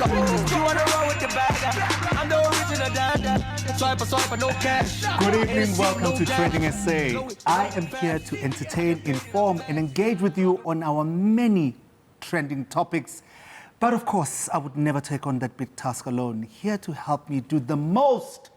You wanna roll with the bag? I'm the original dad. Swipe, no cash. Good evening, welcome to Trending SA. I am here to entertain, inform, and engage with you on our many trending topics. But of course, I would never take on that big task alone. Here to help me do the most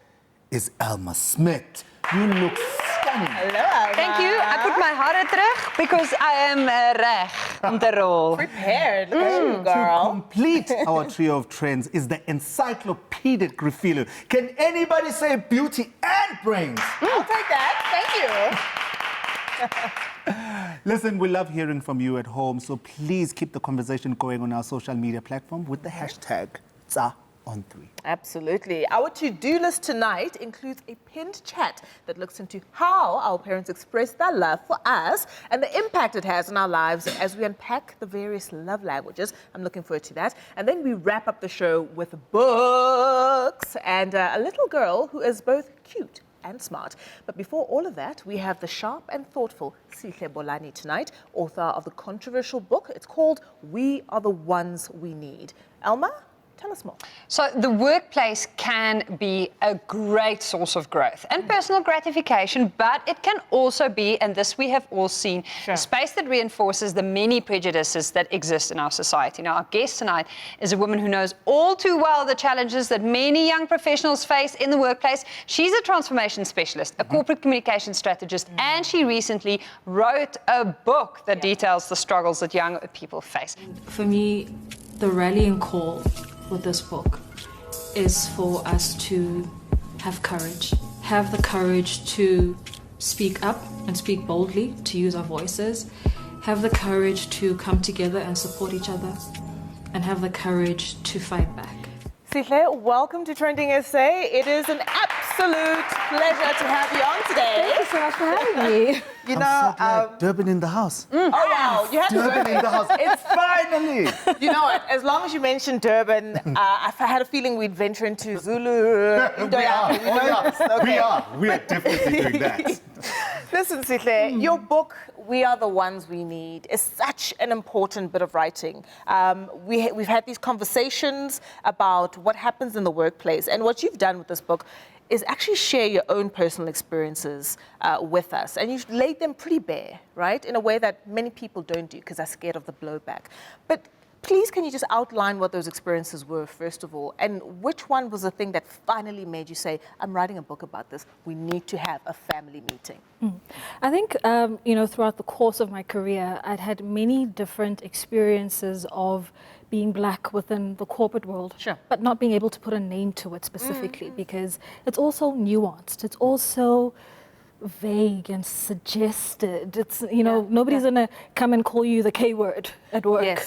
is Elma Smith. You look stunning. Hello, Thank you. I put my hare terug because I am reg om te rol. Prepared, girl. To complete our trio of trends is the encyclopedic refiller. Can anybody say beauty and brains? I'll take that. Thank you. Listen, we love hearing from you at home, so please keep the conversation going on our social media platform with the hashtag #on3. Absolutely. Our to-do list tonight includes a pinned chat that looks into how our parents express their love for us and the impact it has on our lives as we unpack the various love languages. I'm looking forward to that. And then we wrap up the show with books and a little girl who is both cute and smart. But before all of that, we have the sharp and thoughtful Sihle Bolani tonight, author of the controversial book. It's called We Are the Ones We Need. Elma? Tell us more. So the workplace can be a great source of growth and personal gratification, but it can also be, and this we have all seen, a space that reinforces the many prejudices that exist in our society. Now, our guest tonight is a woman who knows all too well the challenges that many young professionals face in the workplace. She's a transformation specialist, a corporate communication strategist, and she recently wrote a book that details the struggles that young people face. For me, the rallying call with this book is for us to have the courage to speak up and speak boldly, to use our voices, have the courage to come together and support each other, and have the courage to fight back. Sihle, welcome to Trending SA. It is an absolute pleasure to have you on today. Thank you so much for having me. You I'm know, so glad. Durban in the house. oh wow, you had to Durban in the house. It's finally. You know what? As long as you mentioned Durban, I had a feeling we'd venture into Zulu. We are definitely doing that. Listen, Sihle, your book, We Are the Ones We Need, is such an important bit of writing. We've had these conversations about what happens in the workplace, and what you've done with this book is actually share your own personal experiences with us. And you've laid them pretty bare, right? In a way that many people don't do because they're scared of the blowback. But please, can you just outline what those experiences were, first of all? And which one was the thing that finally made you say, I'm writing a book about this. We need to have a family meeting. I think, throughout the course of my career, I'd had many different experiences of being black within the corporate world, but not being able to put a name to it specifically because it's also nuanced. It's also vague and suggested. It's, nobody's going to come and call you the K word at work,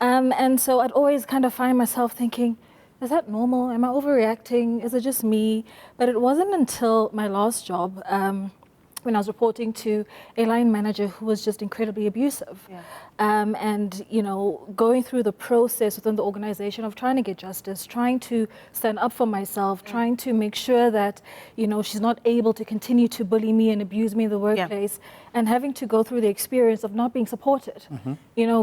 And so I'd always kind of find myself thinking, is that normal? Am I overreacting? Is it just me? But it wasn't until my last job, when I was reporting to a line manager who was just incredibly abusive. And, going through the process within the organization of trying to get justice, trying to stand up for myself, trying to make sure that, she's not able to continue to bully me and abuse me in the workplace, and having to go through the experience of not being supported,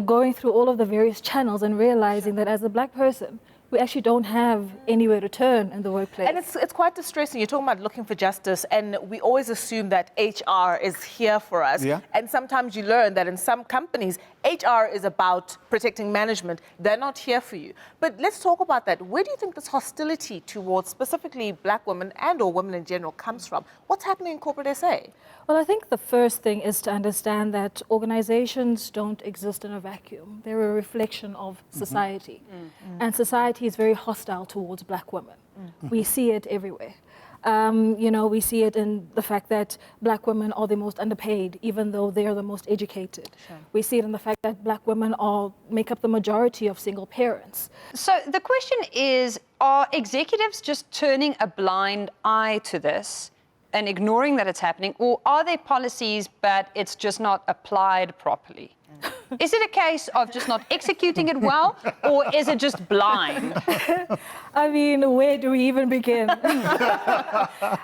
going through all of the various channels and realizing that as a black person, we actually don't have anywhere to turn in the workplace. And it's quite distressing. You're talking about looking for justice, and we always assume that HR is here for us. And sometimes you learn that in some companies, HR is about protecting management. They're not here for you. But let's talk about that. Where do you think this hostility towards specifically black women and or women in general comes from? What's happening in corporate SA? Well, I think the first thing is to understand that organizations don't exist in a vacuum. They're a reflection of society. And society is very hostile towards black women. We see it everywhere. We see it in the fact that black women are the most underpaid, even though they are the most educated. We see it in the fact that black women make up the majority of single parents. So the question is, are executives just turning a blind eye to this and ignoring that it's happening, or are there policies but it's just not applied properly? Is it a case of just not executing it well, or is it just blind? I mean, where do we even begin?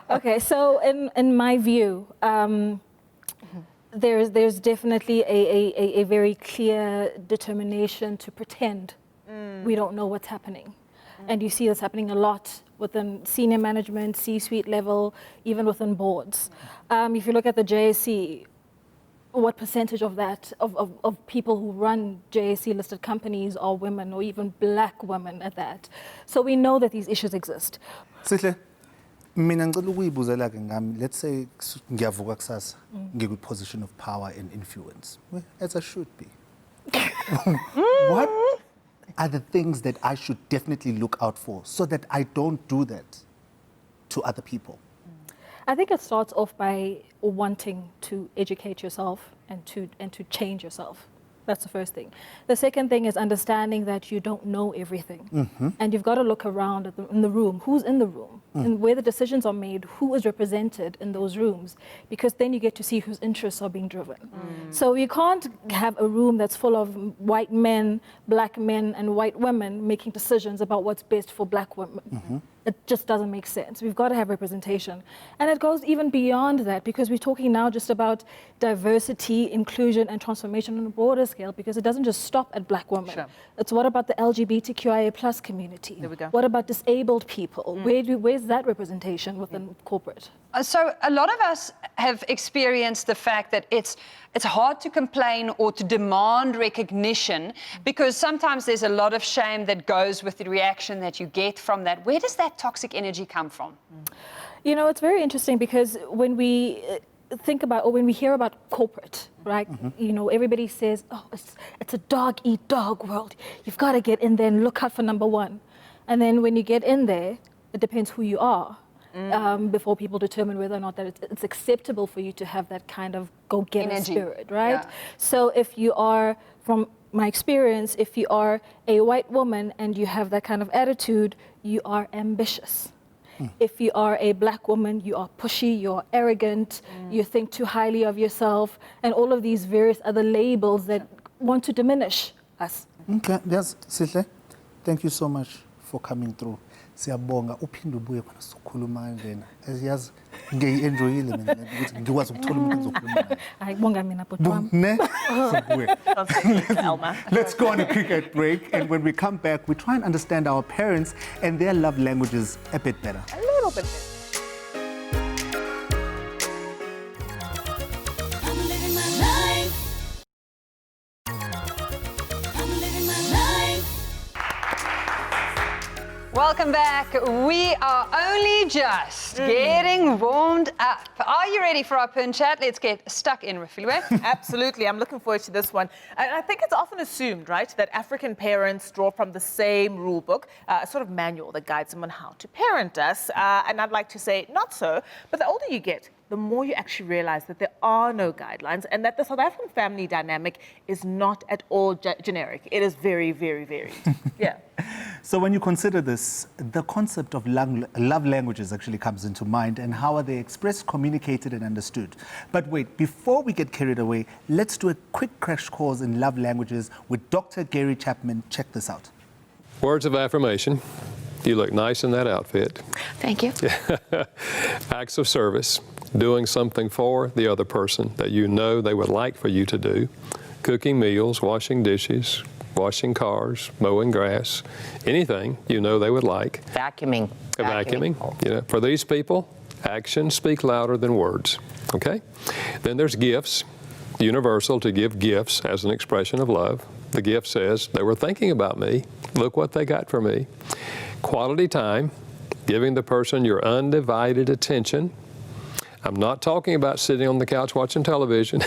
Okay, so in my view, there's definitely a very clear determination to pretend we don't know what's happening. And you see this happening a lot within senior management, C-suite level, even within boards. If you look at the JSE, what percentage of that, of people who run JSE-listed companies are women, or even black women at that? So we know that these issues exist. Sihle, mina ngicela ukuyibuzela ke ngami, let's say ngiyavuka kusasa ngikwi-position of power and influence, as I should be. What are the things that I should definitely look out for so that I don't do that to other people? I think it starts off by wanting to educate yourself and to change yourself. That's the first thing. The second thing is understanding that you don't know everything. And you've got to look around in the room, who's in the room, and where the decisions are made, who is represented in those rooms, because then you get to see whose interests are being driven. So you can't have a room that's full of white men, black men, and white women making decisions about what's best for black women. It just doesn't make sense. We've got to have representation. And it goes even beyond that, because we're talking now just about diversity, inclusion, and transformation on a broader scale, because it doesn't just stop at black women. Sure. It's what about the LGBTQIA plus community? There we go. What about disabled people? Where's that representation within corporate? So a lot of us have experienced the fact that it's hard to complain or to demand recognition, because sometimes there's a lot of shame that goes with the reaction that you get from that. Where does that toxic energy come from? You know, it's very interesting, because when we think about, or when we hear about corporate, right? You know, everybody says, oh, it's a dog-eat-dog world. You've got to get in there and look out for number one. And then when you get in there, it depends who you are. Before people determine whether or not that it's acceptable for you to have that kind of go-getter spirit, right? Yeah. So if you are, from my experience, if you are a white woman and you have that kind of attitude, you are ambitious. If you are a black woman, you are pushy, you're arrogant, you think too highly of yourself, and all of these various other labels that want to diminish us. Okay, yes, Sihle, thank you so much for coming through. Siyabonga uphinde ubuye khona sizokhuluma lena. Yazi ngiyi-enjoyile mina ukuthi ngikwazi ukuthola umuntu engizokhuluma naye. Hayi kubonga mina bhuti wami. Ne? Sibuye. Elma. Let's go on a cricket break, and when we come back, we try and understand our parents and their love languages a bit better. A little bit. I'm living my life. I'm living my life. Welcome back. We are only just getting warmed up. Are you ready for our Pin Chat? Let's get stuck in, Refilwe. Absolutely. I'm looking forward to this one. And I think it's often assumed, right, that African parents draw from the same rule book, a sort of manual that guides them on how to parent us. And I'd like to say not so. But the older you get, the more you actually realize that there are no guidelines, and that the South African family dynamic is not at all generic. It is very, very varied. Yeah. So when you consider this, the concept of love languages actually comes into mind, and how are they expressed, communicated, and understood. But wait, before we get carried away, let's do a quick crash course in love languages with Dr. Gary Chapman. Check this out. Words of affirmation. You look nice in that outfit. Thank you. Acts of service. Doing something for the other person that you know they would like for you to do. Cooking meals, washing dishes, washing cars, mowing grass, anything you know they would like. Vacuuming. Vacuuming. You know, for these people, actions speak louder than words. Okay? Then there's gifts. Universal, to give gifts as an expression of love. The gift says, they were thinking about me. Look what they got for me. Quality time, giving the person your undivided attention. I'm not talking about sitting on the couch watching television.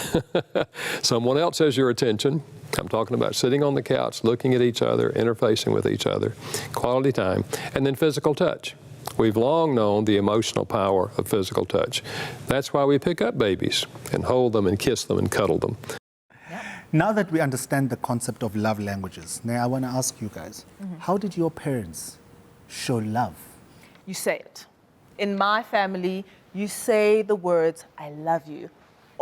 Someone else has your attention. I'm talking about sitting on the couch, looking at each other, interfacing with each other. Quality time. And then physical touch. We've long known the emotional power of physical touch. That's why we pick up babies and hold them and kiss them and cuddle them. Now that we understand the concept of love languages, now I want to ask you guys, how did your parents show love? You say it. In my family, you say the words, I love you,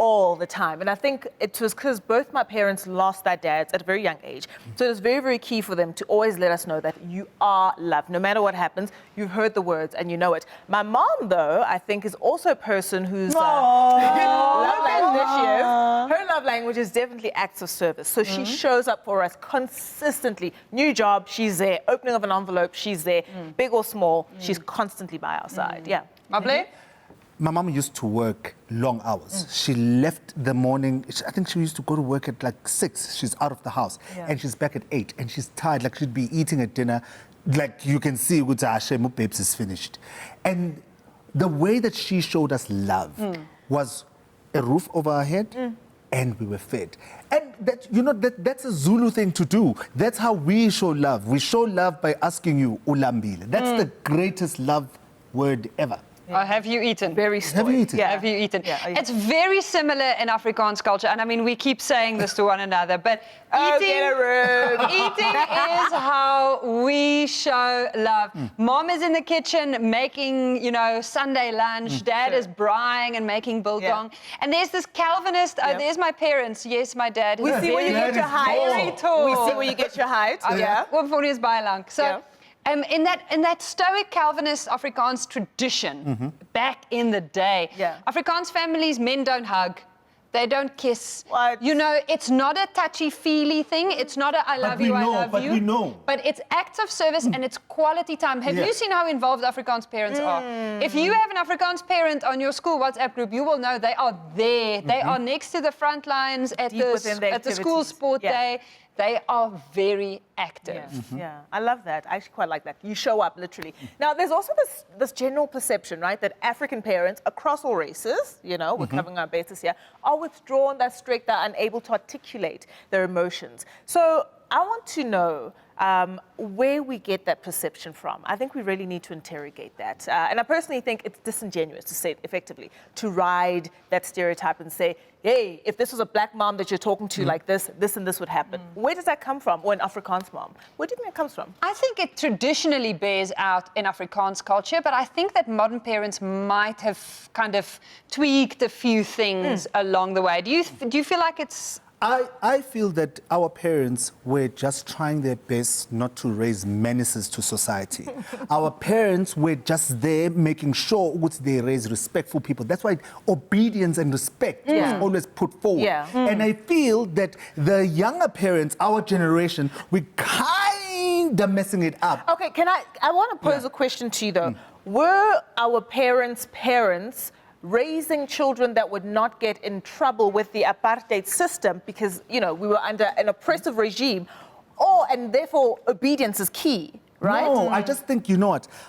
all the time. And I think it was because both my parents lost their dads at a very young age. So it was very, very key for them to always let us know that you are loved. No matter what happens, you've heard the words and you know it. My mom, though, I think is also a person whose love language, her love language is definitely acts of service. So she shows up for us consistently. New job, she's there. Opening of an envelope, she's there. Big or small, she's constantly by our side. Yeah. Mable? My mom used to work long hours. She left the morning, I think she used to go to work at like 6. She's out of the house and she's back at 8 and she's tired, like she'd be eating at dinner. Like you can see, my babes is finished. And the way that she showed us love was a roof over our head and we were fed. And that's a Zulu thing to do. That's how we show love. We show love by asking you, ulambile. That's the greatest love word ever. Have you eaten? Very stoic. Have you eaten? Yeah. Have you eaten? Yeah. It's very similar in Afrikaans culture, and I mean, we keep saying this to one another, but Get a room. eating is how we show love. Mom is in the kitchen making, Sunday lunch. Dad is braaiing and making biltong. And there's this Calvinist, there's my parents, yes, my dad. We see where you get your height. tall. We see where you get your height. Yeah. Well, is baie lank. So, in that stoic Calvinist Afrikaans tradition, back in the day, Afrikaans families, men don't hug. They don't kiss. What? It's not a touchy-feely thing. It's not a I love you, I love you. But we know. But it's acts of service and it's quality time. Have you seen how involved Afrikaans parents are? If you have an Afrikaans parent on your school WhatsApp group, you will know they are there. They are next to the front lines at the school sport day. They are very active. Yeah, I love that. I actually quite like that. You show up, literally. Now, there's also this general perception, right, that African parents across all races, we're covering our bases here, are withdrawn, they're strict, they're unable to articulate their emotions. So I want to know where we get that perception from. I think we really need to interrogate that. And I personally think it's disingenuous, to say it effectively, to ride that stereotype and say, hey, if this was a black mom that you're talking to like this and this would happen. Where does that come from? Or an Afrikaans mom? Where do you think it comes from? I think it traditionally bears out in Afrikaans culture, but I think that modern parents might have kind of tweaked a few things along the way. Do you feel like it's... I feel that our parents were just trying their best not to raise menaces to society. Our parents were just there making sure they raise respectful people. That's why obedience and respect was always put forward. And I feel that the younger parents, our generation, we're kind of messing it up. Okay, I want to pose a question to you though. Were our parents' raising children that would not get in trouble with the apartheid system because, we were under an oppressive regime, and therefore obedience is key, right? No, I just think,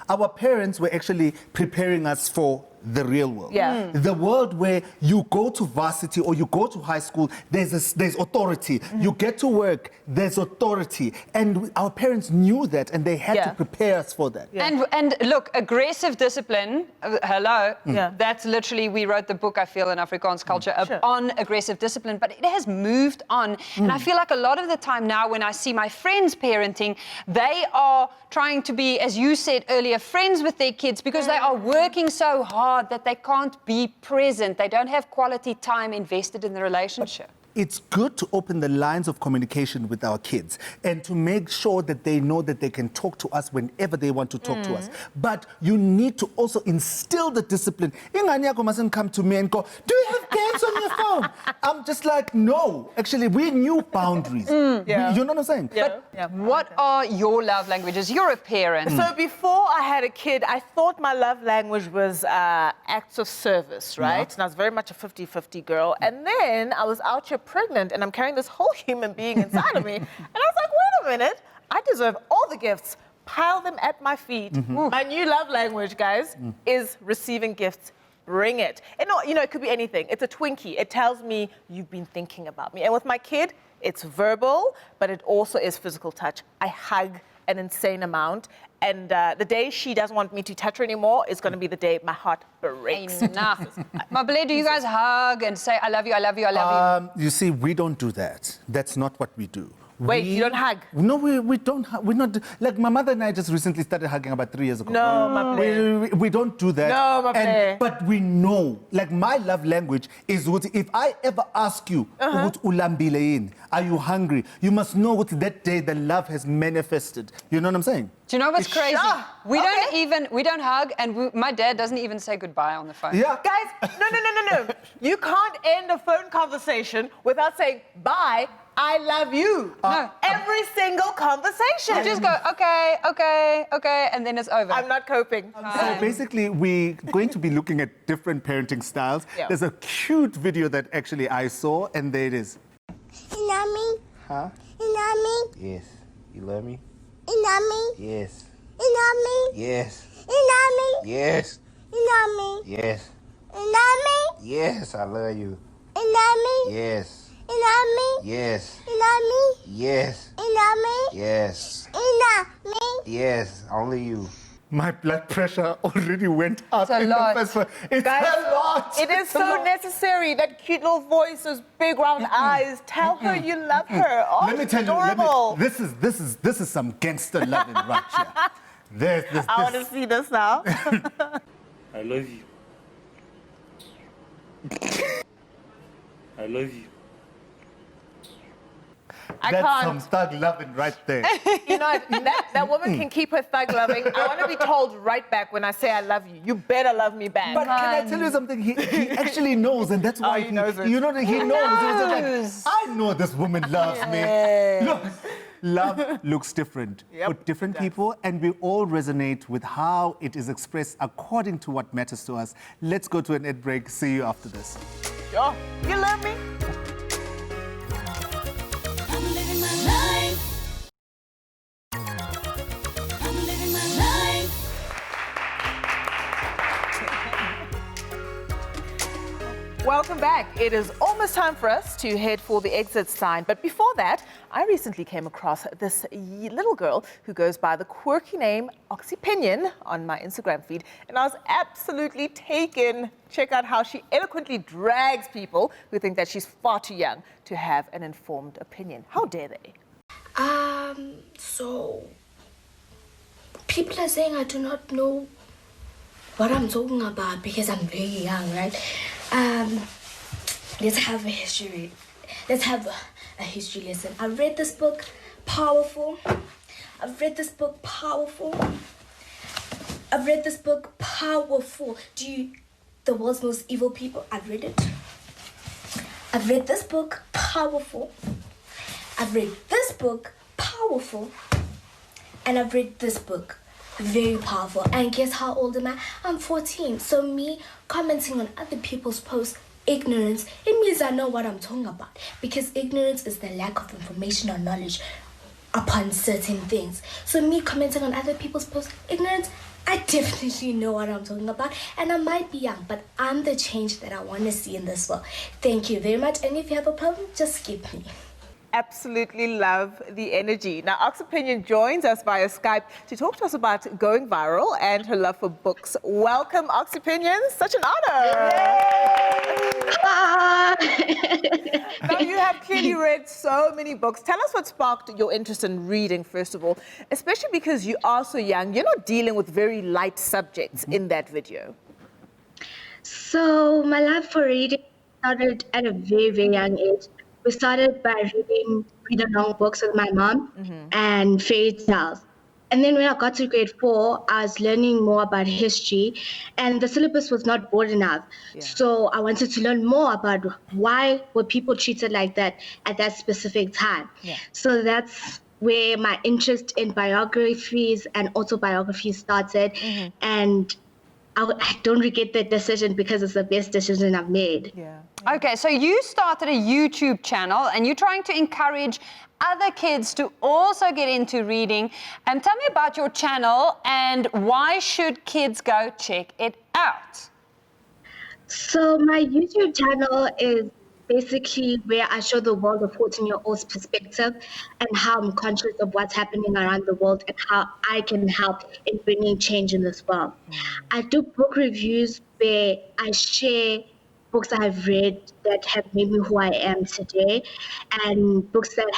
our parents were actually preparing us for the real world. The world where you go to varsity or you go to high school, there's authority. You get to work, there's authority. And our parents knew that and they had to prepare us for that. And look, aggressive discipline, that's literally, we wrote the book, I feel, in Afrikaans culture on aggressive discipline, but it has moved on. And I feel like a lot of the time now when I see my friends parenting, they are trying to be, as you said earlier, friends with their kids because they are working so hard that they can't be present. They don't have quality time invested in the relationship. It's good to open the lines of communication with our kids and to make sure that they know that they can talk to us whenever they want to talk to us. But you need to also instill the discipline. Ingane yakho mustn't come to me and go, do you have games on your phone? I'm just like, no. Actually, we knew boundaries. You know what I'm saying? But what are your love languages? You're a parent. So before I had a kid, I thought my love language was acts of service, right? And I was very much a 50-50 girl. And then I was out here pregnant and I'm carrying this whole human being inside of me. And I was like, wait a minute, I deserve all the gifts. Pile them at my feet. My new love language, guys, is receiving gifts. Bring it. And it could be anything. It's a Twinkie. It tells me you've been thinking about me. And with my kid, it's verbal, but it also is physical touch. I hug an insane amount. And the day she doesn't want me to touch her anymore is going to be the day my heart breaks. Enough. Mabele, do you guys hug and say, I love you, I love you, I love you? You see, we don't do that. That's not what we do. Wait, you don't hug? No, we don't. We're not. Like my mother and I just recently started hugging about 3 years ago. No, Mabele. We don't do that. No, Mabele. But we know. Like my love language is what if I ever ask you, are you hungry? You must know what that day the love has manifested. You know what I'm saying? Do you know what's crazy? Sure. We don't hug, and my dad doesn't even say goodbye on the phone. Yeah. Guys, no. You can't end a phone conversation without saying, bye, I love you. No. Every single conversation. You just go, okay, and then it's over. I'm not coping. So basically, we're going to be looking at different parenting styles. Yeah. There's a cute video that actually I saw, and there it is. You love me? Huh? You love me? Yes. You love me? You love me? Yes. You love me? Yes. You love me? Yes. You love me? Yes. You love me? Yes, I love you. You love me? Yes. You love me? Yes. You love me? Yes. You love me? Yes. You love me? Yes. Only you. My blood pressure already went up. It's a in the lot. first one. It's Guys, a lot. it is It's a so lot. necessary. That cute little voice, those big round eyes. Tell her you love her. Oh, Let me it's tell adorable. you, this is some gangster loving right here. This. I want to see this now. I love you. I love you. I That's can't. some thug loving right there. You know, that woman can keep her thug loving. I want to be told right back when I say I love you. You better love me back. But can I tell you something? He actually knows, and that's why he knows it. You know that he knows. It's like, I know this woman loves me. Look, love looks different for different people, and we all resonate with how it is expressed according to what matters to us. Let's go to an ad break. See you after this. Sure. You love me? I'm living my life. I'm living my life. Welcome back. It is almost time for us to head for the exit sign. But before that, I recently came across this little girl who goes by the quirky name Oxipion on my Instagram feed. And I was absolutely taken. Check out how she eloquently drags people who think that she's far too young to have an informed opinion. How dare they? So people are saying I do not know what I'm talking about because I'm very young, right? Let's have a history. Let's have a history lesson. I read this book, powerful. I've read this book, powerful. I've read this book, powerful. The world's most evil people? I've read it. I've read this book, powerful. I've read this book, powerful. And I've read this book, very powerful. And guess how old am I? I'm 14. So me commenting on other people's posts, ignorance, it means I know what I'm talking about. Because ignorance is the lack of information or knowledge upon certain things. So me commenting on other people's posts, ignorance, I definitely know what I'm talking about. And I might be young, but I'm the change that I want to see in this world. Thank you very much. And if you have a problem, just skip me. Absolutely love the energy. Now, Oxipion joins us via Skype to talk to us about going viral and her love for books. Welcome, Oxipion. Such an honor. Now, you have clearly read so many books. Tell us what sparked your interest in reading, first of all, especially because you are so young. You're not dealing with very light subjects in that video. So my love for reading started at a very, very young age. We started by reading read-along books with my mom and fairy tales. And then when I got to grade 4, I was learning more about history, and the syllabus was not broad enough. So I wanted to learn more about why were people treated like that at that specific time. So that's where my interest in biographies and autobiographies started. And I don't regret that decision because it's the best decision I've made. Okay, so you started a YouTube channel and you're trying to encourage other kids to also get into reading. Tell me about your channel and why should kids go check it out? So my YouTube channel is basically where I show the world a 14-year-old's perspective and how I'm conscious of what's happening around the world and how I can help in bringing change in this world. I do book reviews where I share books I've read that have made me who I am today, and books that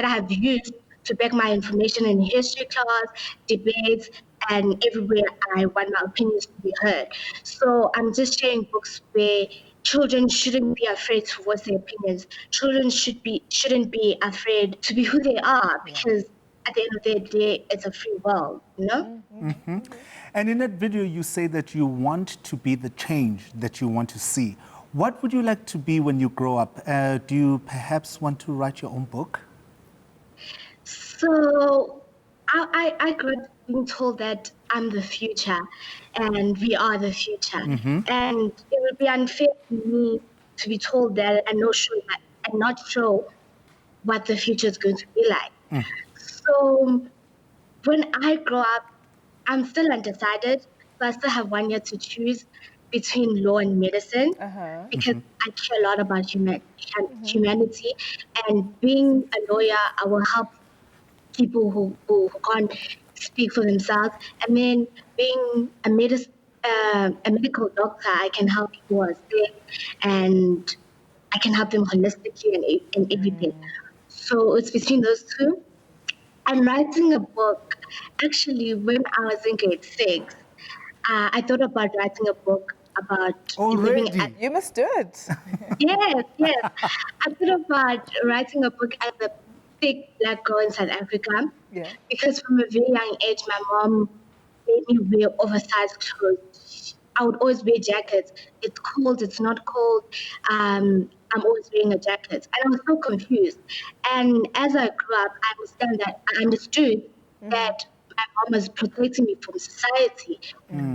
I have used to back my information in history class, debates, and everywhere I want my opinions to be heard. So I'm just sharing books where children shouldn't be afraid to voice their opinions. Children shouldn't be afraid to be who they are, because at the end of the day, it's a free world, you know? And in that video, you say that you want to be the change that you want to see. What would you like to be when you grow up? Do you perhaps want to write your own book? So I grew up being told that I'm the future and we are the future. And it would be unfair for me to be told that and not show what the future is going to be like. So when I grow up, I'm still undecided, but I still have 1 year to choose between law and medicine because I care a lot about humanity. And being a lawyer, I will help people who can't speak for themselves. And then being a medical doctor, I can help people who are sick and I can help them holistically and everything. So it's between those two. I'm writing a book. Actually, when I was in grade 6, I thought about writing a book about living at... You must do it. Yes. I thought about writing a book as a big black girl in South Africa. Yeah. Because from a very young age, my mom made me wear oversized clothes. I would always wear jackets. It's cold, it's not cold. I'm always wearing a jacket. And I was so confused. And as I grew up, I understood that my mom was protecting me from society.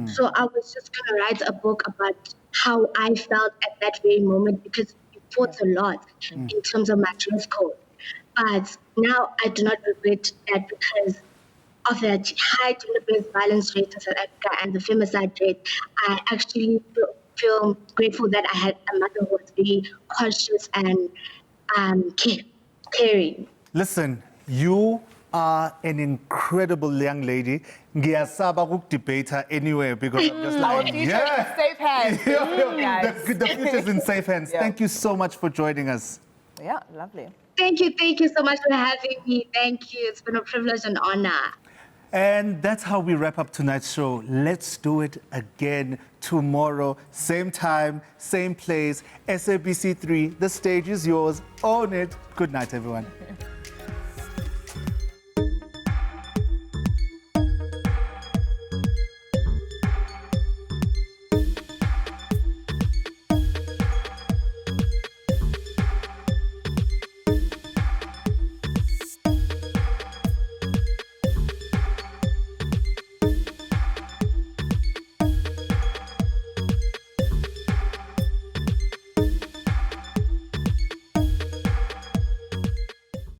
So I was just going to write a book about how I felt at that very moment, because we fought a lot in terms of my dress code. But now I do not regret that, because of the high gender-based violence rate in South Africa and the femicide rate. I actually feel grateful that I had a mother who was very conscious and caring. Listen, you are an incredible young lady. Ngiyasaba ukudebate her anywhere because I'm just Our like, future is in safe hands. Guys. the future's in safe hands. Yeah. Thank you so much for joining us. Yeah, lovely. Thank you so much for having me. Thank you. It's been a privilege and honor. And that's how we wrap up tonight's show. Let's do it again tomorrow. Same time, same place. SABC3, the stage is yours. Own it. Good night, everyone.